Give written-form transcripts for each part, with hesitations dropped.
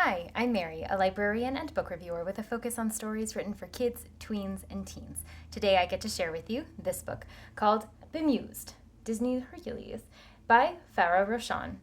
Hi, I'm Mary, a librarian and book reviewer with a focus on stories written for kids, tweens, and teens. Today I get to share with you this book called Bemused, Disney Hercules by Farah Roshan.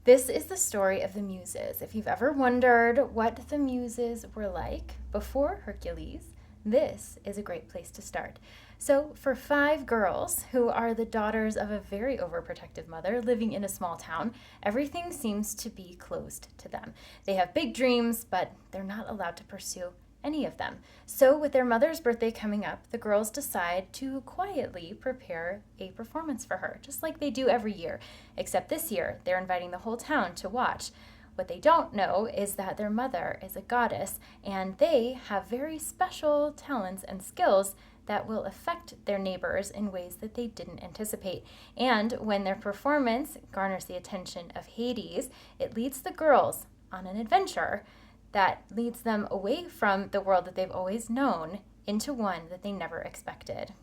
This is the story of the Muses. If you've ever wondered what the Muses were like before Hercules, this is a great place to start. So, for 5 girls who are the daughters of a very overprotective mother living in a small town, everything seems to be closed to them. They have big dreams, but they're not allowed to pursue any of them. So, with their mother's birthday coming up, the girls decide to quietly prepare a performance for her, just like they do every year. Except this year, they're inviting the whole town to watch. What they don't know is that their mother is a goddess, and they have very special talents and skills that will affect their neighbors in ways that they didn't anticipate. And when their performance garners the attention of Hades, it leads the girls on an adventure that leads them away from the world that they've always known into one that they never expected.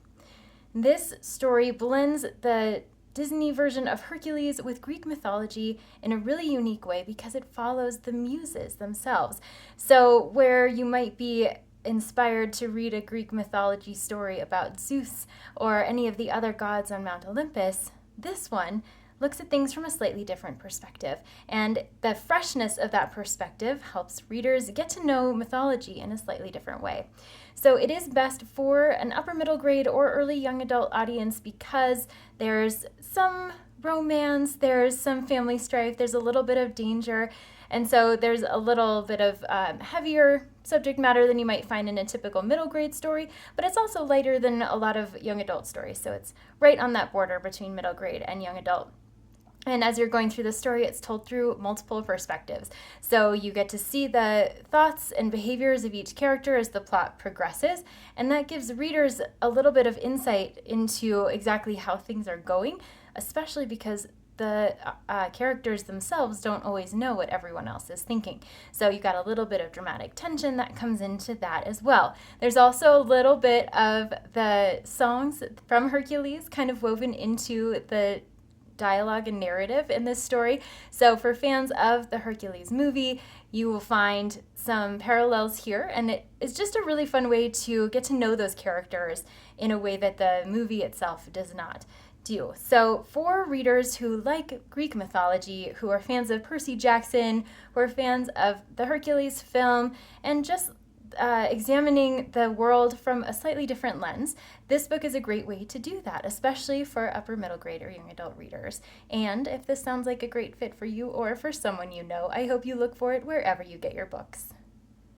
This story blends the Disney version of Hercules with Greek mythology in a really unique way because it follows the Muses themselves. So where you might be inspired to read a Greek mythology story about Zeus or any of the other gods on Mount Olympus, this one looks at things from a slightly different perspective. And the freshness of that perspective helps readers get to know mythology in a slightly different way. So it is best for an upper middle grade or early young adult audience because there's some romance, there's some family strife, there's a little bit of danger, and so there's a little bit of heavier subject matter than you might find in a typical middle grade story, but it's also lighter than a lot of young adult stories, so it's right on that border between middle grade and young adult. And as you're going through the story, it's told through multiple perspectives. So you get to see the thoughts and behaviors of each character as the plot progresses, and that gives readers a little bit of insight into exactly how things are going, especially because the characters themselves don't always know what everyone else is thinking. So you got a little bit of dramatic tension that comes into that as well. There's also a little bit of the songs from Hercules kind of woven into the dialogue and narrative in this story. So for fans of the Hercules movie, you will find some parallels here, and it is just a really fun way to get to know those characters in a way that the movie itself does not do. So for readers who like Greek mythology, who are fans of Percy Jackson, who are fans of the Hercules film, and just examining the world from a slightly different lens, this book is a great way to do that, especially for upper middle grade or young adult readers. And if this sounds like a great fit for you or for someone you know, I hope you look for it wherever you get your books.